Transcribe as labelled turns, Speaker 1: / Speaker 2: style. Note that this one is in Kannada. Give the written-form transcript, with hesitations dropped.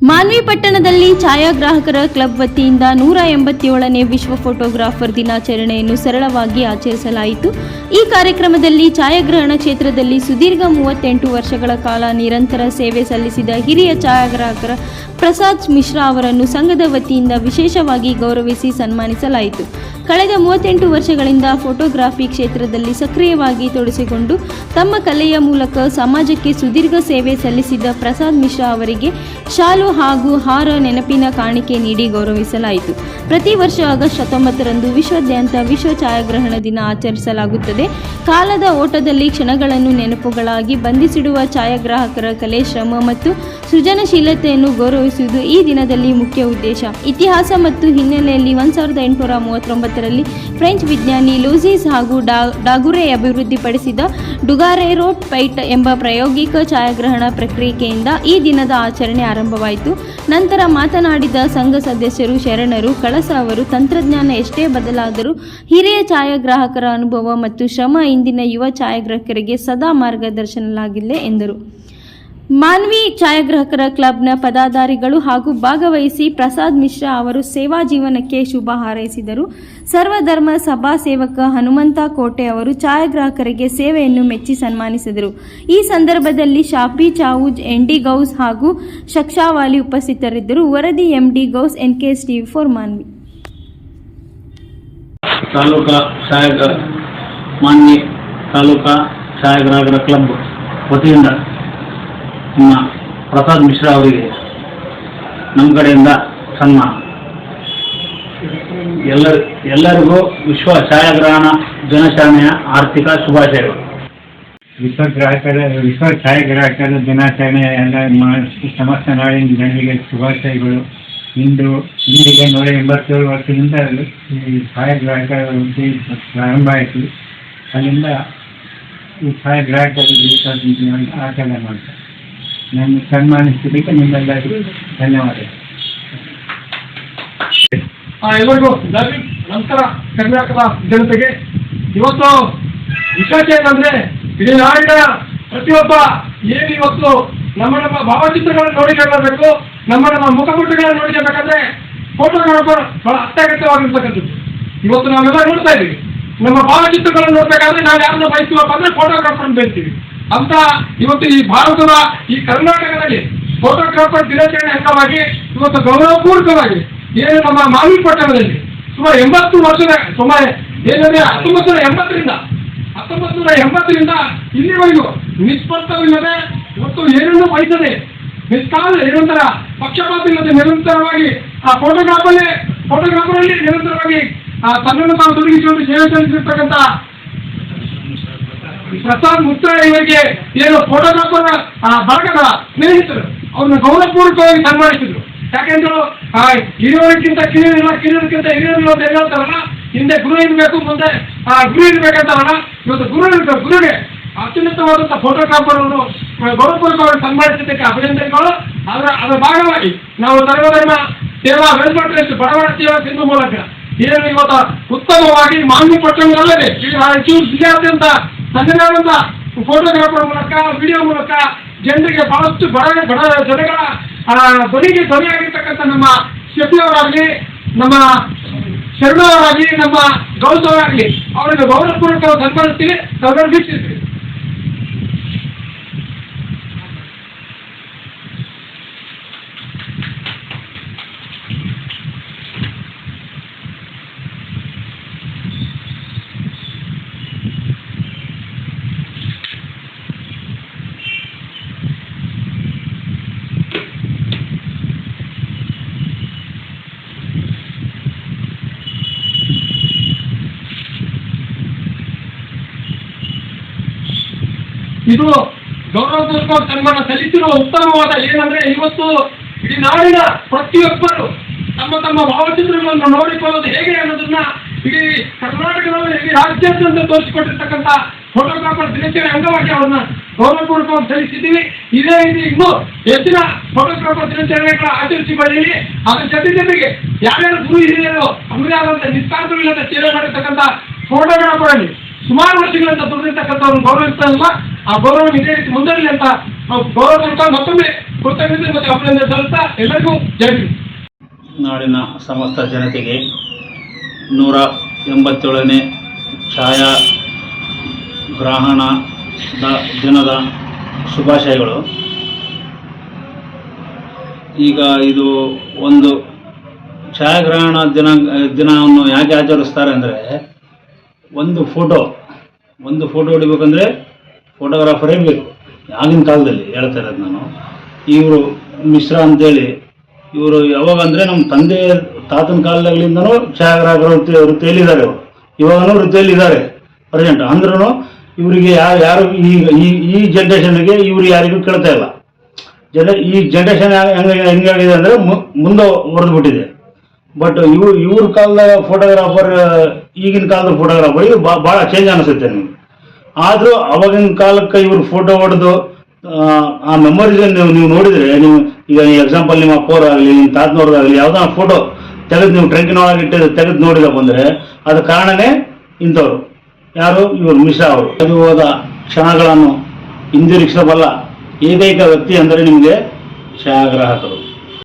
Speaker 1: ಮಾನ್ವಿ ಪಟ್ಟಣದಲ್ಲಿ ಛಾಯಾಗ್ರಾಹಕರ ಕ್ಲಬ್ ವತಿಯಿಂದ 187ನೇ ವಿಶ್ವ ಫೋಟೋಗ್ರಾಫರ್ ದಿನಾಚರಣೆಯನ್ನು ಸರಳವಾಗಿ ಆಚರಿಸಲಾಯಿತು. ಈ ಕಾರ್ಯಕ್ರಮದಲ್ಲಿ ಛಾಯಾಗ್ರಹಣ ಕ್ಷೇತ್ರದಲ್ಲಿ ಸುದೀರ್ಘ 38 ವರ್ಷಗಳ ಕಾಲ ನಿರಂತರ ಸೇವೆ ಸಲ್ಲಿಸಿದ ಹಿರಿಯ ಛಾಯಾಗ್ರಾಹಕರ ಪ್ರಸಾದ್ ಮಿಶ್ರಾ ಅವರನ್ನು ಸಂಘದ ವತಿಯಿಂದ ವಿಶೇಷವಾಗಿ ಗೌರವಿಸಿ ಸನ್ಮಾನಿಸಲಾಯಿತು. ಕಳೆದ 38 ವರ್ಷಗಳಿಂದ ಫೋಟೋಗ್ರಫಿ ಕ್ಷೇತ್ರದಲ್ಲಿ ಸಕ್ರಿಯವಾಗಿ ತೊಡಗಿಸಿಕೊಂಡು ತಮ್ಮ ಕಲೆಯ ಮೂಲಕ ಸಮಾಜಕ್ಕೆ ಸುದೀರ್ಘ ಸೇವೆ ಸಲ್ಲಿಸಿದ ಪ್ರಸಾದ್ ಮಿಶ್ರಾ ಅವರಿಗೆ ಶಾಲು ಹಾಗೂ ಹಾರ ನೆನಪಿನ ಕಾಣಿಕೆ ನೀಡಿ ಗೌರವಿಸಲಾಯಿತು. ಪ್ರತಿ ವರ್ಷ ಆಗಸ್ಟ್ 19ರಂದು ವಿಶ್ವಾದ್ಯಂತ ವಿಶ್ವ ಛಾಯಾಗ್ರಹಣ ದಿನ ಆಚರಿಸಲಾಗುತ್ತದೆ. ಕಾಲದ ಓಟದಲ್ಲಿ ಕ್ಷಣಗಳನ್ನು ನೆನಪುಗಳಾಗಿ ಬಂಧಿಸಿಡುವ ಛಾಯಾಗ್ರಾಹಕರ ಕಲೆ, ಶ್ರಮ ಮತ್ತು ಸೃಜನಶೀಲತೆಯನ್ನು ಗೌರವಿಸುವುದು ಈ ದಿನದಲ್ಲಿ ಮುಖ್ಯ ಉದ್ದೇಶ. ಇತಿಹಾಸ ಮತ್ತು ಹಿನ್ನೆಲೆಯಲ್ಲಿ 1839ರಲ್ಲಿ ಫ್ರೆಂಚ್ ವಿಜ್ಞಾನಿ ಲೂಸಿಸ್ ಹಾಗೂ ಡಾಗುರೆ ಅಭಿವೃದ್ಧಿಪಡಿಸಿದ ಡುಗಾರೆರೋಟ್ ಪೈಟ್ ಎಂಬ ಪ್ರಾಯೋಗಿಕ ಛಾಯಾಗ್ರಹಣ ಪ್ರಕ್ರಿಯೆಯಿಂದ ಈ ದಿನದ ಆಚರಣೆ ಆರಂಭವಾಯಿತು. ನಂತರ ಮಾತನಾಡಿದ ಸಂಘ ಸದಸ್ಯರು ಶರಣರು ಕಳಸ ಅವರು, ತಂತ್ರಜ್ಞಾನ ಎಷ್ಟೇ ಬದಲಾದರೂ ಹಿರಿಯ ಛಾಯಾಗ್ರಾಹಕರ ಅನುಭವ ಮತ್ತು ಶ್ರಮ ಇಂದಿನ ಯುವ ಛಾಯಾಗ್ರಾಹಕರಿಗೆ ಸದಾ ಮಾರ್ಗದರ್ಶನಲಾಗಿಲ್ಲ ಎಂದರು. ಮಾನ್ವಿ ಛಾಯಾಗ್ರಾಹಕರ ಕ್ಲಬ್ನ ಪದಾಧಿಕಾರಿಗಳು ಹಾಗೂ ಭಾಗವಹಿಸಿ ಪ್ರಸಾದ್ ಮಿಶ್ರಾ ಅವರು ಸೇವಾ ಜೀವನಕ್ಕೆ ಶುಭ ಹಾರೈಸಿದರು. ಸರ್ವಧರ್ಮ ಸಭಾ ಸೇವಕ ಹನುಮಂತ ಕೋಟೆ ಅವರು ಛಾಯಾಗ್ರಾಹಕರಿಗೆ ಸೇವೆಯನ್ನು ಮೆಚ್ಚಿ ಸನ್ಮಾನಿಸಿದರು. ಈ ಸಂದರ್ಭದಲ್ಲಿ ಶಾಫಿ ಚಾವೂಜ್, ಎನ್ಡಿ ಗೌಸ್ ಹಾಗೂ ಶಕ್ಷಾವಾಲಿ ಉಪಸ್ಥಿತರಿದ್ದರು. ವರದಿ MD Gous, NKS TV4 Manvi.
Speaker 2: Manvi taluka ಛಾಯಾಗ್ರಾಹಕರ ಕ್ಲಬ್ ವತಿಯಿಂದ ನಮ್ಮ ಪ್ರಸಾದ್ ಮಿಶ್ರಾ ಅವರಿಗೆ ನಮ್ಮ ಕಡೆಯಿಂದ ಸನ್ಮಾನ. ಎಲ್ಲರಿಗೂ ವಿಶ್ವ ಛಾಯಾಗ್ರಹಣ ದಿನಾಚರಣೆಯ ಆರ್ಥಿಕ ಶುಭಾಶಯಗಳು.
Speaker 3: ವಿಶ್ವ ಛಾಯಾಗ್ರಾಹಕರ ದಿನಾಚರಣೆಯ ಎಲ್ಲ ಸಮಸ್ತ ನಾಡಿನ ಜನರಿಗೆ ಶುಭಾಶಯಗಳು. ಇಂದಿಗೆ 187 ವರ್ಷದಿಂದ ಈ ಛಾಯಾಗ್ರಾಹಕರ ಪ್ರಾರಂಭ ಆಯಿತು. ಅಲ್ಲಿಂದ ಈ ಛಾಯಾಗ್ರಾಹಕರ ಆಚರಣೆ ಮಾಡ್ತಾರೆ. ನನ್ನ ಸನ್ಮಾನಿಸಿದ್ದಕ್ಕೆ ನಿಮ್ಮೆಲ್ಲರಿಗೂ ಧನ್ಯವಾದಗಳು.
Speaker 4: ಎಲ್ಲರಿಗೂ ನಮಸ್ಕಾರ. ಕರ್ನಾಟಕದ ಜನತೆಗೆ ಇವತ್ತು ವಿಶೇಷ ಏನಂದ್ರೆ, ಇಡೀ ನಾಡಿನ ಪ್ರತಿಯೊಬ್ಬ ಏನು ಇವತ್ತು ನಮ್ಮ ಭಾವಚಿತ್ರಗಳನ್ನು ನೋಡಿಕೊಳ್ಳಬೇಕು, ನಮ್ಮ ಮುಖಪುಟಗಳನ್ನು ನೋಡಿಕೊಳ್ಳಬೇಕಂದ್ರೆ ಫೋಟೋಗ್ರಾಫರ್ ಬಹಳ ಅತ್ಯಗತ್ಯವಾಗಿರ್ತಕ್ಕಂಥದ್ದು. ಇವತ್ತು ನಾವೆಲ್ಲ ನೋಡ್ತಾ ಇದ್ದೀವಿ, ನಮ್ಮ ಭಾವಚಿತ್ರಗಳನ್ನು ನೋಡ್ಬೇಕಾದ್ರೆ ನಾವು ಯಾರನ್ನ ಬಯಸ್ತೀವಪ್ಪ ಅಂದ್ರೆ ಫೋಟೋಗ್ರಾಫರ್ ಅಂತ ಹೇಳ್ತೀವಿ. ಅಂತ ಇವತ್ತು ಈ ಭಾರತದ ಈ ಕರ್ನಾಟಕದಲ್ಲಿ ಫೋಟೋಗ್ರಾಫರ್ ದಿನಾಚರಣೆ ಅಂಗವಾಗಿ ಇವತ್ತು ಗೌರವಪೂರ್ವಕವಾಗಿ ಏನು ನಮ್ಮ ಮಾನ್ವಿ ಪಟ್ಟಣದಲ್ಲಿ ಸುಮಾರು 80 ವರ್ಷದ ಏನಂದ್ರೆ 1980ರಿಂದ ಇಲ್ಲಿವರೆಗೂ ನಿಷ್ಪರ್ಧವಿಲ್ಲದೆ ಇವತ್ತು ಏನನ್ನೂ ಬಯಸದೆ ನಿರಂತರ ಪಕ್ಷಪಾತ ಇಲ್ಲದೆ ನಿರಂತರವಾಗಿ ಆ ಫೋಟೋಗ್ರಾಫರಲ್ಲಿ ನಿರಂತರವಾಗಿ ತನ್ನನ್ನು ತಾವು ತೊಡಗಿಸಿಕೊಂಡು ಸೇವೆ ಸಲ್ಲಿಸಿರ್ತಕ್ಕಂಥ ಪ್ರಸಾದ್ ಮಿಶ್ರಾ ಇವರಿಗೆ ಏನು ಫೋಟೋಗ್ರಾಫರ್ ಬಳಗದ ಸ್ನೇಹಿತರು ಅವ್ರನ್ನ ಗೌರವಪೂರ್ವಕವಾಗಿ ಸನ್ಮಾನಿಸಿದ್ರು. ಯಾಕೆಂದ್ರೆ ಹಿರಿಯೋರಿಗಿಂತ ಕಿರಿಯೋರಿಗಿಂತ ಹಿರಿಯರು ಅಂತ ಹೇಳ್ತಾರಲ್ಲ, ಹಿಂದೆ ಗುರು ಇರಬೇಕು, ಮುಂದೆ ಗುರು ಇರ್ಬೇಕಂತಾರಲ್ಲ. ಇವತ್ತು ಗುರುಗೆ ಅತ್ಯುನ್ನತವಾದಂತಹ ಫೋಟೋಗ್ರಾಫರ್ ಅವರು ಗೌರವಪೂರ್ವಕವಾಗಿ ಸನ್ಮಾನಿಸಿದ್ದಕ್ಕೆ ಅಭಿನಂದನೆಗಳು. ಅದರ ಭಾಗವಾಗಿ ನಾವು ಸರ್ವಧರ್ಮ ಸೇವಾ ವೆಲ್ಫೇರ್ ಟ್ರಸ್ಟ್ ಬಡವರ ಸೇವಾ ಸಿಂಧು ಮೂಲಕ ಏನು ಇವತ್ತು ಉತ್ತಮವಾಗಿ ಮಾನ್ವಿ ಪಟ್ಟಣದಲ್ಲದೆ ಜಿಲ್ಲೆಯಾದ್ಯಂತ ತನ್ನದಾದಂತ ಫೋಟೋಗ್ರಾಫರ್ ಮೂಲಕ, ವಿಡಿಯೋ ಮೂಲಕ ಜನರಿಗೆ ಬಹಳಷ್ಟು ಬಡ ಜನಗಳ ಧ್ವನಿಗೆ ಧ್ವನಿಯಾಗಿರ್ತಕ್ಕಂಥ ನಮ್ಮ ಶೆಟ್ಟಿಯವರಾಗಲಿ, ನಮ್ಮ ಶರಣವರಾಗಲಿ, ನಮ್ಮ ಗೌಸ್ ಅವರಾಗಲಿ ಅವರಿಗೆ ಗೌರವಪೂರ್ವಕ ಸನ್ಮಾನಿಸ್ತೀವಿ. ತಾವೆಲ್ಲರೂ ವೀಕ್ಷಿಸ್ತೀವಿ. ಇದು ಗೌರವಪೂರ್ವಕ ಸನ್ಮಾನ ಸಲ್ಲಿಸಿರುವ ಉತ್ತಮವಾದ ಏನಂದ್ರೆ, ಇವತ್ತು ಇಡೀ ನಾಡಿನ ಪ್ರತಿಯೊಬ್ಬರು ತಮ್ಮ ಭಾವಚಿತ್ರಗಳನ್ನು ನೋಡಿಕೊಳ್ಳೋದು ಹೇಗೆ ಅನ್ನೋದನ್ನ ಇಡೀ ಕರ್ನಾಟಕದಲ್ಲಿ ಇಡೀ ರಾಜ್ಯಾದ್ಯಂತ ತೋರಿಸಿಕೊಟ್ಟಿರ್ತಕ್ಕಂಥ ಫೋಟೋಗ್ರಾಫರ್ ದಿನಾಚರಣೆ ಅಂಗವಾಗಿ ಅವ್ರನ್ನ ಗೌರವಪೂರ್ವಕವಾಗಿ ಸಲ್ಲಿಸಿದ್ದೀವಿ. ಇದೇ ರೀತಿ ಇನ್ನೂ ಹೆಚ್ಚಿನ ಫೋಟೋಗ್ರಾಫರ್ ದಿನಾಚರಣೆಗಳ ಆಚರಿಸಿ ಬರೀಲಿ. ಅದರ ಜೊತೆಗೆ ಯಾರ್ಯಾರು ಗುರು ಹಿರಿಯರು ಅವರೇ ಆದಂತ ನಿಸ್ವಾರ್ಥವಿಲ್ಲದೆ ಸೇವೆ ಮಾಡಿರ್ತಕ್ಕಂಥ ಫೋಟೋಗ್ರಾಫರ್ ಅಲ್ಲಿ ಸುಮಾರು ವರ್ಷಗಳಿಂದ ದುಡಿದಿರ್ತಕ್ಕಂಥವ್ರನ್ನ ಗೌರವಿಸ್ತಾ ಇಲ್ಲ. ಆ ಗೌರವ ಇದೇ ರೀತಿ ಮುಂದರಲಿ ಅಂತ ಗೌರವ ಮತ್ತೊಮ್ಮೆ ಕೃತಜ್ಞತೆ ಮತ್ತು ಅಭಿನಂದನೆ ಸಲ್ಲಿಸ್ತಾ ಎಲ್ಲರಿಗೂ ಜೈ ಭೀಮ್.
Speaker 2: ನಾಡಿನ ಸಮಸ್ತ ಜನತೆಗೆ 187ನೇ ಛಾಯಾಗ್ರಹಣದ ದಿನದ ಶುಭಾಶಯಗಳು. ಈಗ ಇದು ಒಂದು ಛಾಯಾಗ್ರಹಣ ದಿನವನ್ನು ಯಾಕೆ ಆಚರಿಸ್ತಾರೆ ಅಂದರೆ, ಒಂದು ಫೋಟೋ ಹೊಡಿಬೇಕಂದ್ರೆ ಫೋಟೋಗ್ರಾಫರೇ ಬೇಕು. ಆಗಿನ ಕಾಲದಲ್ಲಿ ಹೇಳ್ತಾ ಇರೋದು ನಾನು. ಇವರು ಮಿಶ್ರಾ ಅಂತೇಳಿ, ಇವರು ಯಾವಾಗ ಅಂದರೆ ನಮ್ಮ ತಂದೆ ತಾತನ ಕಾಲದಾಗಲಿಂದನೂ ಛಾಯಾಗ್ರಾಹಕರ ವೃತ್ತಿಯಲ್ಲಿದ್ದಾರೆ. ಅವರು ಇವಾಗನೂ ವೃತ್ತಿಯಲ್ಲಿದ್ದಾರೆ ಪ್ರೆಸೆಂಟ್. ಅಂದ್ರೂ ಇವರಿಗೆ ಯಾರು ಈ ಜನ್ರೇಷನ್ಗೆ ಇವರು ಯಾರಿಗೂ ಕೇಳ್ತಾ ಇಲ್ಲ. ಈ ಜನ್ರೇಷನ್ ಹೆಂಗಾಗಿದೆ ಅಂದರೆ ಮುಂದೆ ಹೊಡೆದ್ಬಿಟ್ಟಿದೆ. ಬಟ್ ಇವ್ರ ಕಾಲದ ಫೋಟೋಗ್ರಾಫರ್ ಈಗಿನ ಕಾಲದ ಫೋಟೋಗ್ರಾಫರ್ ಇದು ಭಾಳ ಚೇಂಜ್ ಅನಿಸುತ್ತೆ ನಿಮಗೆ. ಆದರೂ ಅವಾಗಿನ ಕಾಲಕ್ಕೆ ಇವರು ಫೋಟೋ ಹೊಡೆದು ಆ ಮೆಮೊರೀಸ್ ನೀವು ನೋಡಿದರೆ, ನೀವು ಈಗ ಎಕ್ಸಾಂಪಲ್ ನಿಮ್ಮ ಅಪ್ಪವ್ರಾಗಲಿ ನಿಮ್ಮ ತಾತನವ್ರದಾಗಲಿ ಯಾವುದೋ ಫೋಟೋ ತೆಗೆದು ನೀವು ಟ್ರಂಕಿನೊಳಗೆ ತೆಗೆದು ನೋಡಿದ ಬಂದರೆ ಅದು ಕಾರಣನೇ ಇಂಥವ್ರು. ಯಾರು? ಇವರು ಮಿಶ್ರಾ ಅವರು. ಅದು ಹೋದ ಕ್ಷಣಗಳನ್ನು ಹಿಂದಿರುಗಿಸಬಲ್ಲ ಏಕೈಕ ವ್ಯಕ್ತಿ ಅಂದರೆ ನಿಮಗೆ ಛಾಯಾಗ್ರಾಹಕರು.